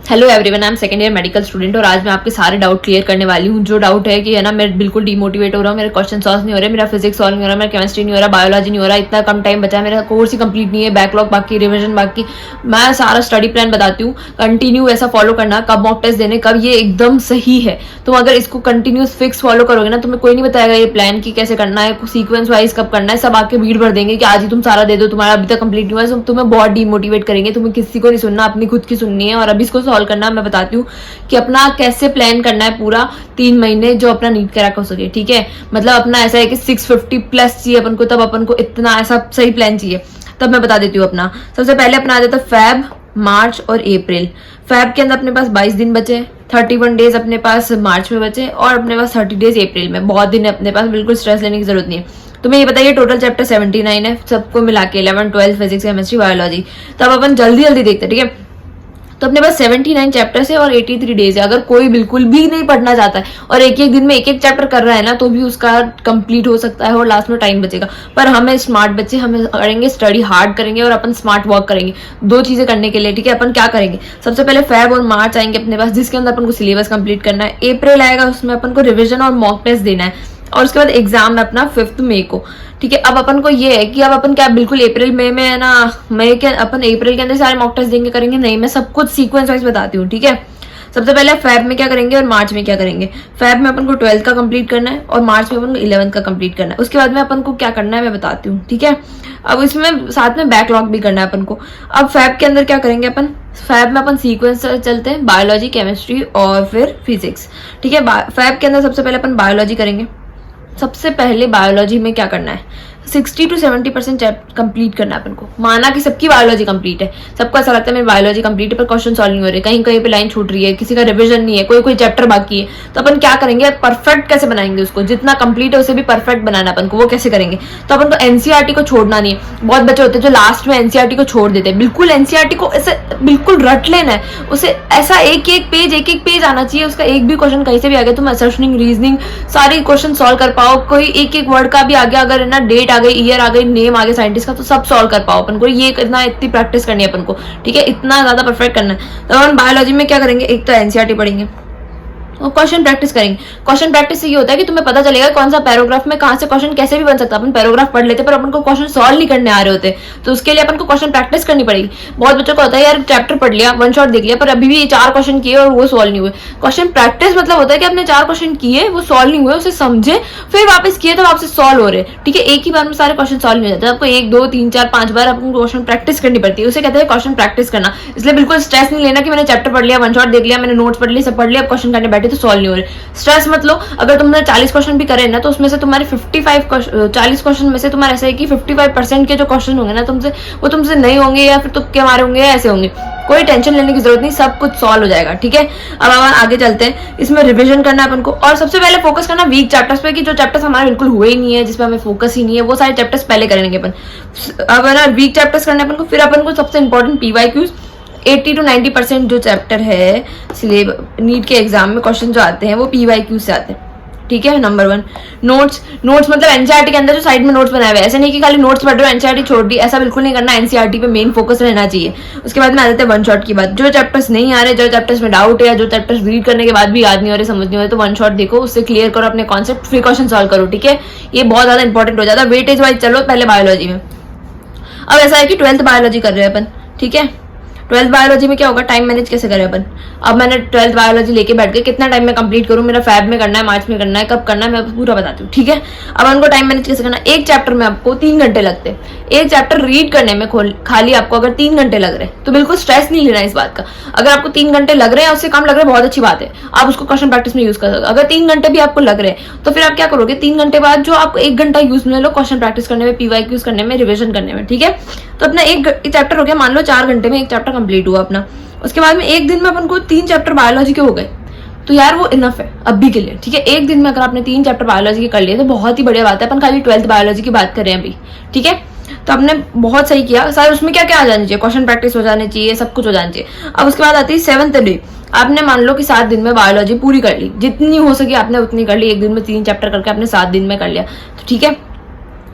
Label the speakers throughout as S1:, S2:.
S1: Hello everyone, I am second year medical student और आज मैं आपके सारे डाउट क्लियर करने वाली हूँ। जो डाउट है कि है ना, मैं बिल्कुल डिमोटिवेट हो रहा हूँ, मेरे क्वेश्चन सॉल्व नहीं हो रहे, मेरा फिजिक्स सॉल्व नहीं हो रहा, मेरा केमिस्ट्री नहीं हो रहा, बायोलॉजी नहीं हो रहा, इतना कम टाइम बचा है, मेरा कोर्स ही कंप्लीट नहीं है, बैकलॉग बाकी, रिविजन बाकी। मैं सारा स्टडी प्लान बताती हूँ, कंटिन्यू ऐसा फॉलो करना, कब मॉक टेस्ट देने, कब ये एकदम सही है। तुम अगर इसको कंटिन्यूस फिक्स फॉलो करोगे ना, तुम्हें कोई नहीं बताएगा ये प्लान की कैसे करना है, सीक्वेंस वाइज कब करना है, सब आके भीड़ भर देंगे कि आज ही तुम सारा दे दो, तुम्हारा अभी तक कंप्लीट नहीं हुआ है, तुम्हें बहुत डिमोटिवेट करेंगे। तुम्हें किसी को नहीं सुनना, अपनी खुद की सुननी है और अभी इसको सॉल्व करना। मैं बताती हूँ कि अपना कैसे प्लान करना है पूरा 3 महीने जो अपना नीट क्रैक हो सके। ठीक है, मतलब अपना ऐसा है कि 650 प्लस चाहिए अपन को, तब अपन को इतना ऐसा सही प्लान चाहिए। तब मैं बता देती हूँ अपना। सबसे पहले अपना आ जाता है फैब, मार्च और अप्रैल। फैब के अंदर अपने पास 22 दिन बचे, 31 डेज अपने पास मार्च में बचे और अपने पास 30 डेज अप्रैल में। बहुत दिन है अपने पास, बिल्कुल स्ट्रेस लेने की जरूरत नहीं है। तुम्हें ये बताइए टोटल चैप्टर 79 है, सबको मिला के 11, 12 फिजिक्स, केमिस्ट्री, बायोलॉजी। तब अपन जल्दी जल्दी देखते हैं। ठीक है, तो अपने पास 79 चैप्टर्स है और 83 डेज है। अगर कोई बिल्कुल भी नहीं पढ़ना चाहता है और एक एक दिन में एक एक चैप्टर कर रहा है ना, तो भी उसका कंप्लीट हो सकता है और लास्ट में टाइम बचेगा। पर हमें स्मार्ट बच्चे हमें करेंगे, स्टडी हार्ड करेंगे और अपन स्मार्ट वर्क करेंगे। 2 चीजें करने के लिए। ठीक है, अपन क्या करेंगे, सबसे पहले फैब और मार्च आएंगे अपने पास, जिसके अंदर अपन को सिलेबस कंप्लीट करना है। अप्रैल आएगा, उसमें अपन को रिविजन और मॉक टेस्ट देना है और उसके बाद एग्जाम है अपना 5 मई को। ठीक है, अब अपन को ये है कि अब अपन क्या बिल्कुल अप्रैल मई में है ना, मई के अपन अप्रैल के अंदर सारे मॉक टेस्ट देंगे करेंगे, नहीं, मैं सब कुछ सीक्वेंस वाइज बताती हूँ। ठीक है, सबसे पहले फैब में क्या करेंगे और मार्च में क्या करेंगे। फैब में अपन को 12th का कंप्लीट करना है और मार्च में अपन को 11th का कंप्लीट करना है। उसके बाद में अपन को क्या करना है मैं बताती हूँ। ठीक है, अब इसमें साथ में बैकलॉग भी करना है अपन को। अब फैब के अंदर क्या करेंगे अपन, फैब में अपन सीक्वेंस चलते हैं, बायोलॉजी, केमिस्ट्री और फिर फिजिक्स। ठीक है, फैब के अंदर सबसे पहले अपन बायोलॉजी करेंगे। सबसे पहले बायोलॉजी में क्या करना है, 60 to 70% कंप्लीट करना है अपन को। माना कि सबकी बायोलॉजी कंप्लीट है, सबको ऐसा लगता है मेरी बायोलॉजी कंप्लीट है पर क्वेश्चन सॉल्व नहीं हो रहे, कहीं कहीं पे लाइन छूट रही है, किसी का रिवीजन नहीं है, कोई कोई चैप्टर बाकी है। तो अपन क्या करेंगे, परफेक्ट कैसे बनाएंगे उसको, जितना कंप्लीट है उसे भी परफेक्ट बनाना अपन को। वो कैसे करेंगे, तो अपन को एनसीईआरटी को छोड़ना नहीं है। बहुत बच्चे होते हैं जो लास्ट में एनसीईआरटी को छोड़ देते हैं। बिल्कुल एनसीईआरटी को ऐसे बिल्कुल रट लेना है, उसे ऐसा एक एक पेज आना चाहिए, उसका एक भी क्वेश्चन कहीं से भी आ गया, तुम असर्शनिंग, रीजनिंग सारे क्वेश्चन सॉल्व कर पाओ। कोई एक एक वर्ड का भी आ गया, अगर है ना डेट आ गई, ईयर आ गई, नेम आ गया साइंटिस्ट का, तो सब सॉल्व कर पाओ अपन को। ये करना, इतनी प्रैक्टिस करनी है अपन को। ठीक है, इतना ज्यादा परफेक्ट करना है। तो अपन बायोलॉजी में क्या करेंगे, एक तो एनसीईआरटी पढ़ेंगे और क्वेश्चन प्रैक्टिस करेंगे। क्वेश्चन प्रैक्टिस से ये होता है कि तुम्हें पता चलेगा कौन सा पैराग्राफ में कहां से क्वेश्चन कैसे भी बन सकता है। अपन पैराग्राफ पढ़ लेते पर अपन को क्वेश्चन सॉल्व नहीं करने आ रहे होते, तो उसके लिए अपन को क्वेश्चन प्रैक्टिस करनी पड़ेगी। बहुत बच्चों को होता है यार चैप्टर पढ़ लिया, 1 शॉट देख लिया, पर अभी भी 4 क्वेश्चन किए और वो सॉल्व नहीं हुए। क्वेश्चन प्रैक्टिस मतलब होता है कि आपने 4 क्वेश्चन किए, वो सॉल्व नहीं हुए, उसे समझे, फिर वापस किए तो वापस सॉल्व हो रहे। ठीक है, एक ही बार में सारे क्वेश्चन सॉल्व नहीं हो जाते, आपको 1, 2, 3, 4, 5 बार आपको क्वेश्चन प्रैक्टिस करनी पड़ती है। उसे कहते हैं क्वेश्चन प्रैक्टिस करना। इसलिए बिल्कुल स्ट्रेस नहीं लेना कि मैंने चैप्टर पढ़ लिया, 1 शॉट देख लिया, मैंने नोट्स पढ़ लिए, सब पढ़ लिया, अब क्वेश्चन करने बैठे तो सॉल्व नहीं हो रहे। स्ट्रेस मत लो। अगर तुमने 40 क्वेश्चन भी करे ना, तो उसमें से तुम्हारे 40 क्वेश्चन में से तुम्हारे ऐसा है कि 55% के जो क्वेश्चन होंगे ना तुमसे, वो तुमसे नहीं होंगे या फिर तुक्के मारे होंगे या ऐसे होंगे। कोई टेंशन लेने की जरूरत नहीं, सब कुछ सॉल्व हो जाएगा। ठीक है, अब हम आगे चलते हैं। इसमें रिवीजन करना है अपन को और सबसे पहले फोकस करना वीक चैप्टर्स पे, कि जो चैप्टर्स हमारे बिल्कुल हुए ही नहीं है, जिसपे हमें फोकस ही नहीं है, वो सारे चैप्टर्स पहले करेंगे अपन। अब है ना वीक चैप्टर्स करने अपन को। फिर अपन को सबसे इंपॉर्टेंट पीवाईक्यूज, 80 to 90% जो चैप्टर है नीट के एग्जाम में क्वेश्चन जो आते हैं वो पीवाईक्यू से आते हैं। ठीक है, नंबर 1 नोट्स मतलब एनसीईआरटी के अंदर जो साइड में नोट्स बनाए हुए, ऐसे नहीं कि खाली नोट्स पढ़ रहे हो एनसीईआरटी छोड़ दी, ऐसा बिल्कुल नहीं करना। एनसीईआरटी पे मेन फोकस रहना चाहिए। उसके बाद में आ जाते हैं 1 शॉट की बात। जो चैप्टर्स नहीं आ रहे, जो चैप्टर्स में डाउट है, जो चैप्टर्स रीड करने के बाद भी याद नहीं हो रहे, समझ नहीं हो रहे, तो 1 शॉट देखो, उससे क्लियर करो अपने कॉन्सेप्ट, फिर क्वेश्चन सॉल्व करो। ठीक है, ये बहुत ज्यादा इंपॉर्टेंट हो जाता है। वेटेज वाइज चलो पहले बायोलॉजी में। अब ऐसा है कि 12th बायोलॉजी कर रहे हैं अपन। ठीक है, 12th बायोलॉजी में क्या होगा, टाइम मैनेज कैसे करें अपन। अब मैंने 12th बायोलॉजी लेके बैठ गई, कितना टाइम में कंप्लीट करूं, मेरा फैब में करना है, मार्च में करना है, कब करना है, मैं पूरा बताती हूँ। ठीक है, अब उनको टाइम मैनेज कैसे करना। एक चैप्टर में आपको 3 घंटे लगते हैं। एक चैप्टर रीड करने में खाली आपको अगर 3 घंटे लग रहे हैं, तो बिल्कुल स्ट्रेस नहीं लेना इस बात का। अगर आपको 3 घंटे लग रहे हैं, उससे कम लग रहे हैं, बहुत अच्छी बात है, आप उसको क्वेश्चन प्रैक्टिस में यूज कर सकते हो। अगर 3 घंटे भी आपको लग रहे हैं, तो फिर आप क्या करोगे, 3 घंटे बाद जो आप 1 घंटा यूज में लो क्वेश्चन प्रैक्टिस करने में, पीवाईक्यूज करने में, रिविजन करने में। ठीक है, तो अपना एक चैप्टर हो गया, मान लो 4 घंटे में एक चैप्टर कंप्लीट हुआ अपना। उसके बाद में एक दिन में अपन को 3 चैप्टर बायोलॉजी के हो गए, तो यार वो इनफ है अभी के लिए। ठीक है, एक दिन में अगर आपने 3 चैप्टर बायोलॉजी के कर लिए तो बहुत ही बढ़िया बात है। अपन खाली 12th बायोलॉजी की बात कर रहे हैं अभी। ठीक है, तो आपने बहुत सही किया। सर उसमें क्या क्या आ जानी चाहिए, क्वेश्चन प्रैक्टिस हो जाने चाहिए, सब कुछ हो जाना चाहिए। अब उसके बाद आती है 7th डे। आपने मान लो कि 7 दिन में बायोलॉजी पूरी कर ली, जितनी हो सके आपने उतनी कर ली। एक दिन में 3 चैप्टर करके आपने 7 दिन में कर लिया, तो ठीक है।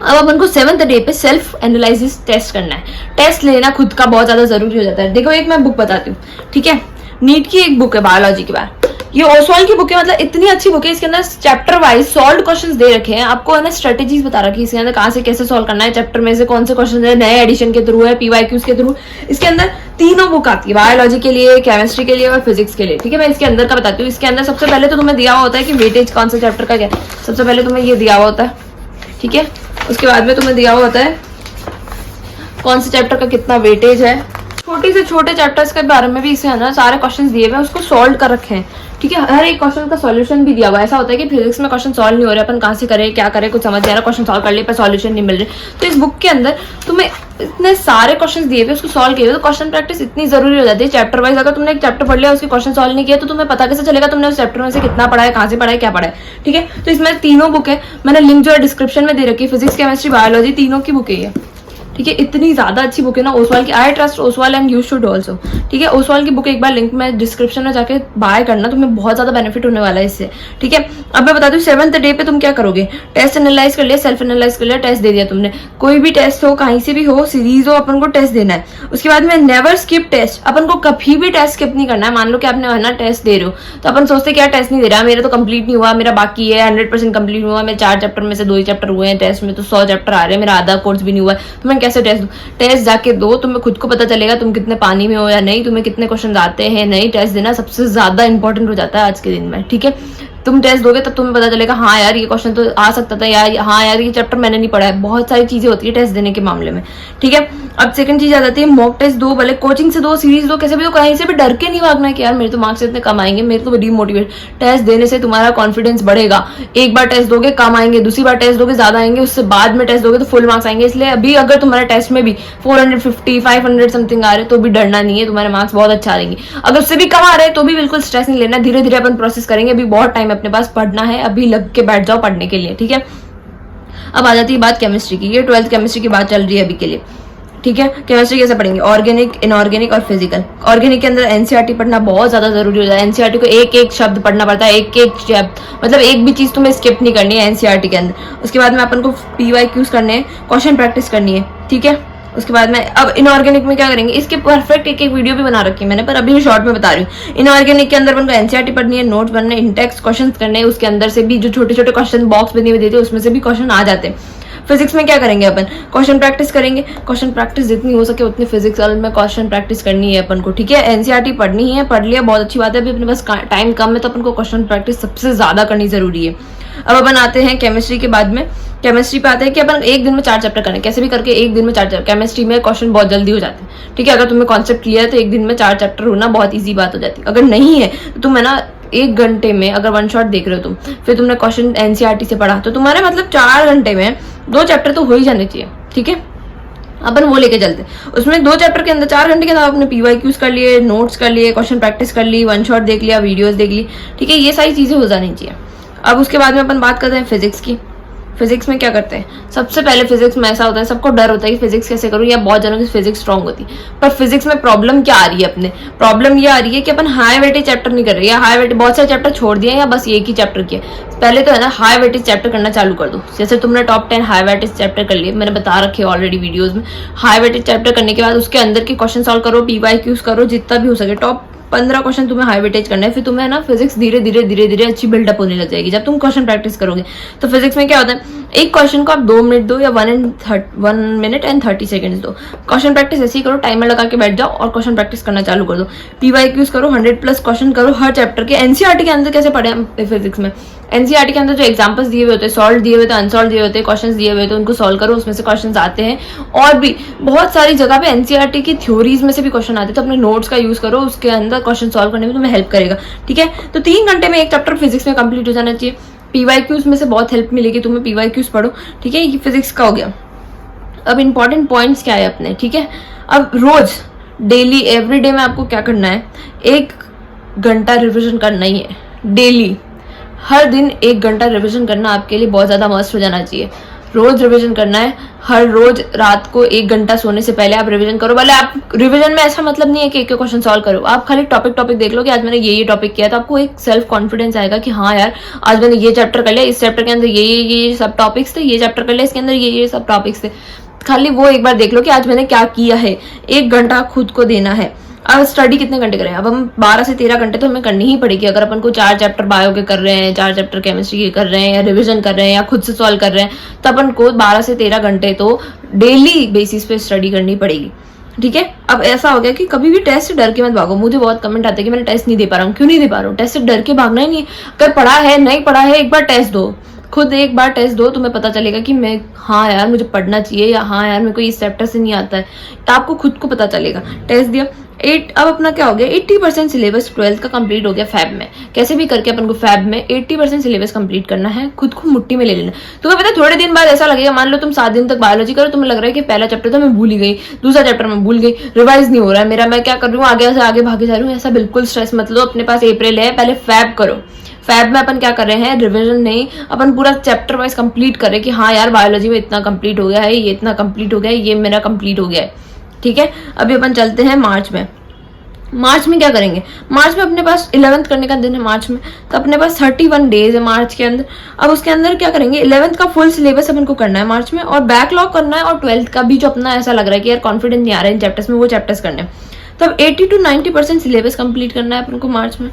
S1: अब अपन को 7th डे पे सेल्फ एनालिसिस टेस्ट करना है। टेस्ट लेना खुद का बहुत ज्यादा जरूरी हो जाता है। देखो, एक मैं बुक बताती हूँ। ठीक है, नीट की एक बुक है बायोलॉजी के बारे, ये ओसवाल की बुक है, मतलब इतनी अच्छी बुक है। इसके अंदर चैप्टर वाइज सॉल्व क्वेश्चंस दे रखे हैं, आपको है ना स्ट्रेटेजीज बता रखी है इसके अंदर, कहाँ से कैसे सॉल्व करना है, चैप्टर में से कौन से क्वेश्चन है, नए एडिशन के थ्रू है, पीवाईक्यूज के थ्रू। इसके अंदर तीनों बुक आती है, बायोलॉजी के लिए, केमिस्ट्री के लिए और फिजिक्स के लिए, ठीक है। मैं इसके अंदर का बताती हूँ। इसके अंदर सबसे पहले तो तुम्हें दिया हुआ होता है कि वेटेज कौन सा चैप्टर का क्या, सबसे पहले तुम्हें ये दिया हुआ होता है, ठीक है। उसके बाद में तुम्हें दिया हुआ होता है कौन से चैप्टर का कितना वेटेज है, छोटे से छोटे चैप्टर्स के बारे में भी इसे है ना सारे क्वेश्चंस दिए हुए हैं, उसको सॉल्व कर रखे हैं, ठीक है। हर एक क्वेश्चन का सॉल्यूशन भी दिया हुआ है। ऐसा होता है कि फिजिक्स में क्वेश्चन सॉल्व नहीं हो रहे, अपन कहाँ से करें क्या करें, कुछ समझ नहीं आ रहा, क्वेश्चन सॉल्व कर लिए पर सॉल्यूशन नहीं मिल रहे, तो इस बुक के अंदर तुम्हें इतने सारे क्वेश्चन दिए हुए उसको सॉल्व किए हुए। तो क्वेश्चन प्रैक्टिस इतनी जरूरी हो जाती है चैप्टर वाइज। अगर तुमने एक चैप्टर पढ़ लिया उसके क्वेश्चन सॉल्व नहीं किया तो तुम्हें पता कैसे चलेगा तुमने उस चैप्टर में से कितना पढ़ा है, कहाँ से पढ़ा है, क्या पढ़ा है, ठीक है। तो इसमें तीनों बुक है, मैंने लिंक जो है डिस्क्रिप्शन में दे रखी है, फिजिक्स केमिस्ट्री बायोलॉजी तीनों की बुक है, ठीक है। इतनी ज्यादा अच्छी बुक है ना ओसवाल की, I trust Oswal and you should also, ठीक है। ओसवाल की बुक एक बार लिंक में डिस्क्रिप्शन में जाके बाय करना, तुम्हें बहुत ज्यादा बेनिफिट होने वाला है इससे, ठीक है। अब मैं बता दूं 7th डे पे तुम क्या करोगे, टेस्ट एनालाइज कर लिया, सेल्फ एनालाइज कर लिया, टेस्ट दे दिया तुमने, कोई भी टेस्ट हो कहीं से भी हो, सीरीज हो, अपन को टेस्ट देना है। उसके बाद में नेवर स्किप टेस्ट, अपन को कभी भी टेस्ट स्किप नहीं करना है। मान लो कि आपने है ना टेस्ट दे रहे हो तो अपन सोचते क्या टेस्ट नहीं दे रहा, मेरा तो कंप्लीट नहीं हुआ, मेरा बाकी है, 100% कंप्लीट हुआ, मेरे 4 चैप्टर में से 2 ही चैप्टर हुए हैं, टेस्ट में तो 100 चैप्टर आ रहे हैं, मेरा आधा कोर्स भी नहीं हुआ है, तो मैं कैसे टेस्ट दूं। टेस्ट जाके दो, तुम्हें खुद को पता चलेगा तुम कितने पानी में हो या नहीं, तुम्हें कितने क्वेश्चन आते हैं नहीं। टेस्ट देना सबसे ज्यादा इंपॉर्टेंट हो जाता है आज के दिन में, ठीक है। तुम टेस्ट दोगे तब तुम्हें पता चलेगा हाँ यार ये क्वेश्चन तो आ सकता था, यार हाँ यार ये चैप्टर मैंने नहीं पढ़ा है। बहुत सारी चीजें होती है टेस्ट देने के मामले में, ठीक है। अब सेकंड चीज आ जाती है मॉक टेस्ट दो, भले कोचिंग से दो, सीरीज दो, कैसे भी दो, कहीं से भी डर के नहीं भागना है कि यार मेरे तो मार्क्स इतने कम आएंगे, मेरे तो डीमोटिवेट। टेस्ट देने से तुम्हारा कॉन्फिडेंस बढ़ेगा। एक बार टेस्ट दोगे कम आएंगे, दूसरी बार टेस्ट दोगे ज्यादा आएंगे, उससे बाद में टेस्ट दोगे तो फुल मार्क्स आएंगे। इसलिए अभी अगर तुम्हारे टेस्ट में भी 450 500 समथिंग आ रहे तो भी डरना नहीं है, तुम्हारे मार्क्स बहुत अच्छा आ रहेंगे। अगर उससे भी कम आ रहे हैं तो भी बिल्कुल स्ट्रेस नहीं लेना, धीरे धीरे अपन प्रोसेस करेंगे, अभी बहुत टाइम अपने पास, पढ़ना है अभी, लग के बैठ जाओ पढ़ने के लिए, ठीक है। अब आ जाती है बात केमिस्ट्री की, ये 12th केमिस्ट्री की बात चल रही है अभी के लिए, ठीक है। केमिस्ट्री कैसे पढ़ेंगे, ऑर्गेनिक, इनऑर्गेनिक और फिजिकल। ऑर्गेनिक के अंदर एनसीईआरटी पढ़ना बहुत ज्यादा जरूरी हो जाता है। एनसीईआरटी को एक एक शब्द पढ़ना पड़ता है, एक एक मतलब एक भी चीज तुम्हें स्किप नहीं करनी है एनसीईआरटी के अंदर। उसके बाद में अपन को पीवाईक्यूज करने हैं, क्वेश्चन प्रैक्टिस करनी है, ठीक है। उसके बाद में अब इनऑर्गेनिक में क्या करेंगे, इसके परफेक्ट एक एक वीडियो भी बना रखी है मैंने, पर अभी शॉर्ट में बता रही हूँ। इनऑर्गेनिक के अंदर उनको एनसीईआरटी पढ़नी है, नोट्स बनने, इंटेक्स क्वेश्चंस करने हैं, उसके अंदर से भी जो छोटे छोटे क्वेश्चन बॉक्स बने हुए देते हैं उसमें से भी क्वेश्चन आ जाते हैं। फिजिक्स में क्या करेंगे अपन, क्वेश्चन प्रैक्टिस करेंगे, क्वेश्चन प्रैक्टिस जितनी हो सके उतनी फिजिक्स में क्वेश्चन प्रैक्टिस करनी है अपन को, ठीक है। एनसीईआरटी पढ़नी ही है, पढ़ लिया बहुत अच्छी बात है, अभी अपने पास टाइम कम है तो अपन को क्वेश्चन प्रैक्टिस सबसे ज्यादा करनी जरूरी है। अब अपन आते हैं केमिस्ट्री के बाद में, केमिस्ट्री पे आते हैं कि अपन एक दिन में 4 चैप्टर करें, कैसे भी करके एक दिन में 4 चैप्टर। केमिस्ट्री में क्वेश्चन बहुत जल्दी हो जाते हैं, ठीक है। अगर तुम्हें कॉन्सेप्ट क्लियर है तो एक दिन में 4 चैप्टर होना बहुत ईजी बात हो जाती है। अगर नहीं है तो तुम है ना 1 घंटे में, अगर वन शॉट देख रहे हो तुम, फिर तुमने क्वेश्चन एनसीईआरटी से पढ़ा तो तुम्हारे मतलब 4 घंटे में 2 चैप्टर तो हो ही जाने चाहिए, ठीक है। अपन वो लेके चलते, उसमें 2 चैप्टर के अंदर 4 घंटे के अंदर आपने पीवाईक्यूज कर लिए, नोट्स कर लिए, क्वेश्चन प्रैक्टिस कर ली, वन शॉट देख लिया, वीडियोस देख ली, ठीक है। ये सारी चीजें हो जानी चाहिए। अब उसके बाद में अपन बात करते हैं फिजिक्स की। फिजिक्स में क्या करते हैं, सबसे पहले फिजिक्स में ऐसा होता है, सबको डर होता है कि फिजिक्स कैसे करूं, या बहुत जनों की फिजिक्स स्ट्रांग होती है। पर फिजिक्स में प्रॉब्लम क्या आ रही है, अपने प्रॉब्लम ये आ रही है कि अपन हाई वेटेज चैप्टर नहीं कर रहे, या हाई वेटेज बहुत सारे चैप्टर छोड़ दिए या बस एक ही चैप्टर किया। पहले तो है ना हाई वेटेज चैप्टर करना चालू कर दो। जैसे तुमने टॉप 10 हाई वेटेज चैप्टर कर लिए, मैंने बता रखे ऑलरेडी वीडियोज में। हाई वेटेज चैप्टर करने के बाद उसके अंदर के क्वेश्चन सॉल्व करो, पीवाईक्यूज करो, जितना भी हो सके। टॉप 15 क्वेश्चन तुम्हें हाई वेटेज करना है, फिर तुम्हें ना फिजिक्स धीरे धीरे अच्छी बिल्डअप होने लग जाएगी जब तुम क्वेश्चन प्रैक्टिस करोगे। तो फिजिक्स में क्या होता है, एक क्वेश्चन को आप 2 मिनट दो या 1 मिनट एंड 30 सेकंड्स दो। क्वेश्चन प्रैक्टिस ऐसे ही करो, टाइमर लगा के बैठ जाओ और क्वेश्चन प्रैक्टिस करना चालू कर दो। पीवाईक्यूज करो, 100+ क्वेश्चन करो हर चैप्टर के। एनसीईआरटी के अंदर कैसे पढ़े हम फिजिक्स में, एनसीईआरटी के अंदर जो एग्जांपल्स दिए हुए होते हैं, सॉल्व दिए हुए थे, अनसॉल्व दिए हुए थे, क्वेश्चंस दिए हुए थे, उनको सॉल्व करो, उसमें से क्वेश्चंस आते हैं। और भी बहुत सारी जगह पे एनसीईआरटी की थ्योरीज में से भी क्वेश्चन आते हैं, तो अपने नोट्स का यूज करो, उसके अंदर क्वेश्चन सॉल्व करने में तुम्हें हेल्प करेगा, ठीक है। तो 3 घंटे में एक चैप्टर फिजिक्स में कंप्लीट हो जाना चाहिए। पीवाईक्यूज में से बहुत हेल्प मिलेगी तुम्हें, पीवाईक्यूज पढ़ो, ठीक है। ये फिजिक्स का हो गया। अब इंपॉर्टेंट पॉइंट्स क्या है अपने, ठीक है। अब रोज डेली एवरीडे में आपको क्या करना है, 1 घंटा रिविजन करना ही है डेली। हर दिन 1 घंटा रिविजन करना आपके लिए बहुत ज्यादा मस्त हो जाना चाहिए। रोज रिवीजन करना है, हर रोज रात को 1 घंटा सोने से पहले आप रिवीजन करो। भले आप रिवीजन में ऐसा मतलब नहीं है कि एक क्वेश्चन सॉल्व करो, आप खाली टॉपिक देख लो कि आज मैंने ये टॉपिक किया, तो आपको एक सेल्फ कॉन्फिडेंस आएगा कि हाँ यार आज मैंने ये चैप्टर कर लिया, इस चैप्टर के अंदर ये सब टॉपिक्स थे, ये चैप्टर कर लिया, इसके अंदर ये सब टॉपिक्स थे। खाली वो एक बार देख लो कि आज मैंने क्या किया है। 1 घंटा खुद को देना है। अब स्टडी कितने घंटे करें, अब हम 12 से 13 घंटे तो हमें करनी ही पड़ेगी। अगर अपन को 4 चैप्टर बायो के कर रहे हैं, 4 चैप्टर केमिस्ट्री के कर रहे हैं, या रिवीजन कर रहे हैं, या खुद से सॉल्व कर रहे हैं, तो अपन को 12 से 13 घंटे तो डेली बेसिस पे स्टडी करनी पड़ेगी। ठीक है, अब ऐसा हो गया कि कभी भी टेस्ट से डर के मत भागो। मुझे बहुत कमेंट आते हैं कि मैंने टेस्ट नहीं दे पा रहा हूँ। क्यों नहीं दे पा रहा हूँ? टेस्ट से डर के भागना ही नहीं। अगर पढ़ा है, नहीं पढ़ा है, एक बार टेस्ट दो, खुद एक बार टेस्ट दो, तुम्हें पता चलेगा कि मैं, हाँ यार मुझे पढ़ना चाहिए, या हाँ यार मेरे को इस चैप्टर से नहीं आता है, तो आपको खुद को पता चलेगा। टेस्ट दिया, अब अपना क्या हो गया, 80% सिलेबस 12th का कंप्लीट हो गया फैब में। कैसे भी करके अपन को फैब में 80% सिलेबस कंप्लीट करना है, खुद को मुट्ठी में ले लेना। तुम्हें पता है थोड़े दिन बाद ऐसा लगेगा, मान लो तुम 7 दिन तक बायोलॉजी करो, तुम्हें लग रहा है कि पहला चैप्टर तो मैं भूल ही गई, दूसरा चैप्टर मैं भूल गई, रिवाइज नहीं हो रहा है मेरा, मैं क्या कर रही हूँ, आगे से आगे भागे जा रही हूँ। ऐसा बिल्कुल स्ट्रेस मत लो, अपने पास अप्रैल है, पहले फैब करो। फैब में अपन क्या कर रहे हैं, रिवीजन नहीं, अपन पूरा चैप्टर वाइज कंप्लीट कर रहे हैं कि हाँ यार बायोलॉजी में इतना कंप्लीट हो गया है, ये इतना कंप्लीट हो गया है, ये मेरा कंप्लीट हो गया है। ठीक है, अभी अपन चलते हैं मार्च में। मार्च में क्या करेंगे, मार्च में अपने पास 11th करने का दिन है मार्च में, तो अपने पास 31 डेज है मार्च के अंदर। अब उसके अंदर क्या करेंगे, 11th का फुल सिलेबस अपन को करना है मार्च में, और बैकलॉग करना है, और 12th का भी जो अपना ऐसा लग रहा है कि यार कॉन्फिडेंस नहीं आ रहा है इन चैप्टर्स में, वो चैप्टर्स करने हैं। तो अब 80 to 90% सिलेबस कंप्लीट करना है अपन को मार्च में।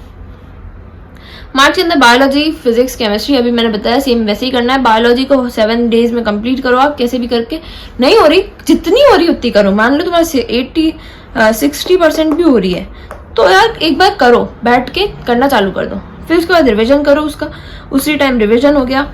S1: मार्च के अंदर बायोलॉजी, फिजिक्स, केमिस्ट्री अभी मैंने बताया सेम वैसे ही करना है। बायोलॉजी को 7 डेज में कंप्लीट करो आप, कैसे भी करके। नहीं हो रही, जितनी हो रही उतनी करो। मान लो तुम्हारा 60% भी हो रही है, तो यार एक बार करो, बैठ के करना चालू कर दो। फिर उसके बाद रिविजन करो उसका, उसी टाइम रिविजन हो गया,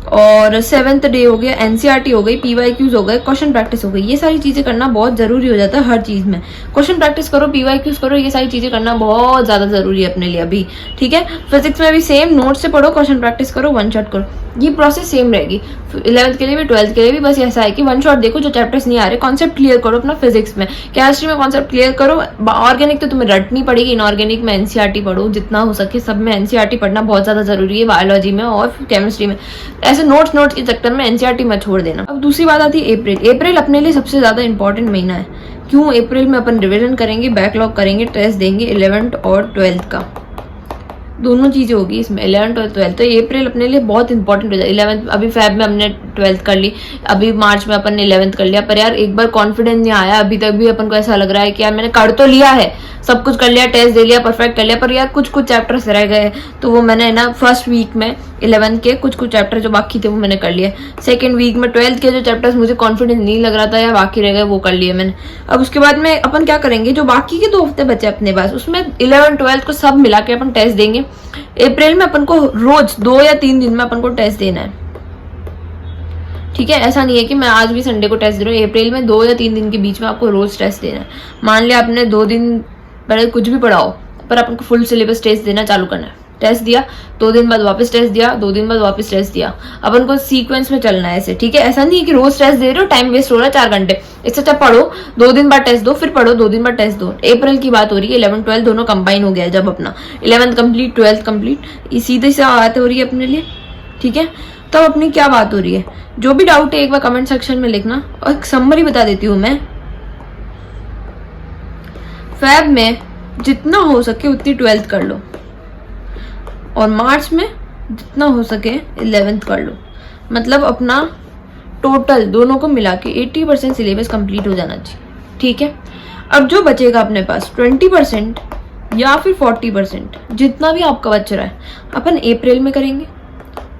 S1: और 7th डे हो गया, एनसीईआरटी हो गई, पीवाईक्यूज हो गए, क्वेश्चन प्रैक्टिस हो गई। ये सारी चीजें करना बहुत जरूरी हो जाता है हर चीज में। क्वेश्चन प्रैक्टिस करो, पीवाईक्यूज करो, ये सारी चीजें करना बहुत ज्यादा जरूरी है अपने लिए अभी। ठीक है, फिजिक्स में भी सेम, नोट से पढ़ो, क्वेश्चन प्रैक्टिस करो, वन शॉट करो, ये प्रोसेस सेम रहेगी 11th के लिए भी 12th के लिए भी। बस ऐसा है कि वन शॉट देखो, जो चैप्टर्स नहीं आ रहे कॉन्सेप्ट क्लियर करो अपना फिजिक्स में, केमिस्ट्री में कॉन्सेप्ट क्लियर करो। ऑर्गेनिक तो तुम्हें रटनी पड़ेगी, इनऑर्गेनिक में एनसीईआरटी पढ़ो, जितना हो सके सब में एनसीईआरटी पढ़ना बहुत ज्यादा जरूरी है, बायोलॉजी में और केमिस्ट्री में। ऐसे नोट्स के चक्कर में एनसीईआरटी मत छोड़ देना। अब दूसरी बात आती है अप्रैल। अप्रैल अपने लिए सबसे ज्यादा इंपॉर्टेंट महीना है। क्यों? अप्रैल में अपन रिविजन करेंगे, बैकलॉग करेंगे, टेस्ट देंगे 11th और 12th का, दोनों चीजें होगी इसमें, 11th और 12th। तो अप्रैल अपने लिए बहुत इंपॉर्टेंट हो जाए। 11th अभी फैब में हमने 12th कर ली, अभी मार्च में अपन ने 11th कर लिया, पर यार एक बार कॉन्फिडेंस नहीं आया अभी तक भी। अपन को ऐसा लग रहा है कि यार मैंने कर तो लिया है, सब कुछ कर लिया, टेस्ट दे लिया, परफेक्ट कर लिया, पर यार कुछ चैप्टर्स रह गए। तो वो मैंने ना फर्स्ट वीक में 11th के कुछ चैप्टर जो बाकी थे वो मैंने कर लिए। सेकेंड वीक में 12th के जो चैप्टर्स मुझे कॉन्फिडेंस नहीं लग रहा था या बाकी रह गए वो कर लिए मैंने। अब उसके बाद में अपन क्या करेंगे, जो बाकी के 2 हफ्ते बचे अपने पास, उसमें 11th 12th को सब मिला के अपन टेस्ट देंगे। अप्रैल में अपन को रोज 2 या 3 दिन में अपन को टेस्ट देना है। ठीक है, ऐसा नहीं है कि मैं आज भी संडे को टेस्ट दे रहा हूँ। अप्रैल में 2 या 3 दिन के बीच में आपको रोज टेस्ट देना है। मान लिया आपने 2 दिन पहले कुछ भी पढ़ाओ, पर अपन को फुल सिलेबस टेस्ट देना चालू करना है। टेस्ट दिया, 2 दिन बाद वापस टेस्ट दिया, 2 दिन बाद वापस टेस्ट दिया। अपन को सीक्वेंस में चलना है ऐसे। ठीक है, ऐसा नहीं है कि रोज टेस्ट दे रहे हो, टाइम वेस्ट हो रहा है 4 घंटे। इससे अच्छा पढ़ो, 2 दिन बाद टेस्ट दो, फिर पढ़ो, 2 दिन बाद टेस्ट दो। अप्रैल की बात हो रही है, 11 12 दोनों कंबाइन हो गया है। जब अपना 11th कंप्लीट 12th कंप्लीट, सीधे से बात हो रही है अपने लिए। ठीक है, तब अपनी क्या बात हो रही है, जो भी डाउट है एक बार कमेंट सेक्शन में लिखना, और एक समरी बता देती हूँ मैं। फैब में जितना हो सके उतनी 12th कर लो, और मार्च में जितना हो सके 11th कर लो। मतलब अपना टोटल दोनों को मिला के 80% सिलेबस कंप्लीट हो जाना चाहिए। ठीक है, अब जो बचेगा अपने पास 20% या फिर 40%, जितना भी आपका बच रहा है, अपन अप्रैल में करेंगे।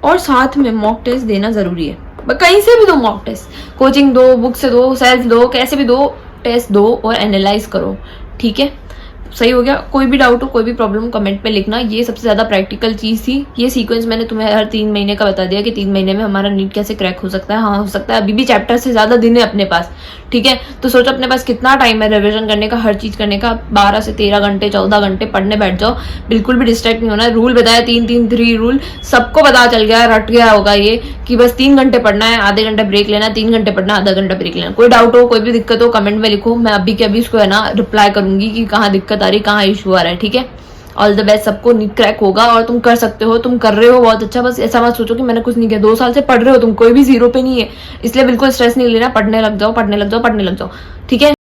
S1: और साथ में मॉक टेस्ट देना जरूरी है, कहीं से भी दो मॉक टेस्ट, कोचिंग दो, बुक से दो, सेल्फ दो, कैसे भी दो, टेस्ट दो और एनालाइज करो। ठीक है, सही हो गया। कोई भी डाउट हो, कोई भी प्रॉब्लम कमेंट में लिखना। ये सबसे ज्यादा प्रैक्टिकल चीज थी। ये सीक्वेंस मैंने तुम्हें हर 3 महीने का बता दिया कि 3 महीने में हमारा नीट कैसे क्रैक हो सकता है। हाँ, हो सकता है, अभी भी चैप्टर से ज्यादा दिन है अपने पास। ठीक है, तो सोचो अपने पास कितना टाइम है रिविजन करने का, हर चीज करने का। 12 से 13 घंटे, 14 घंटे पढ़ने बैठ जाओ, बिल्कुल भी डिस्ट्रैक्ट नहीं होना है। रूल बताया 3-3-3 रूल, सबको पता चल गया, रट गया होगा ये कि बस 3 घंटे पढ़ना है, आधे घंटे ब्रेक लेना, 3 घंटे पढ़ना, आधा घंटा ब्रेक लेना। कोई डाउट हो, कोई भी दिक्कत हो, कमेंट में लिखो, मैं अभी के अभी उसको है ना रिप्लाई करूंगी कि कहाँ दिक्कत आ रही, कहाँ इशू आ रहा है। ठीक है, ऑल द बेस्ट, सबको नीट क्रैक होगा और तुम कर सकते हो, तुम कर रहे हो बहुत अच्छा। बस ऐसा मत सोचो कि मैंने कुछ नहीं किया, 2 साल से पढ़ रहे हो तुम, कोई भी 0 पे नहीं है, इसलिए बिल्कुल स्ट्रेस नहीं लेना। पढ़ने लग जाओ, पढ़ने लग जाओ, पढ़ने लग जाओ। ठीक है।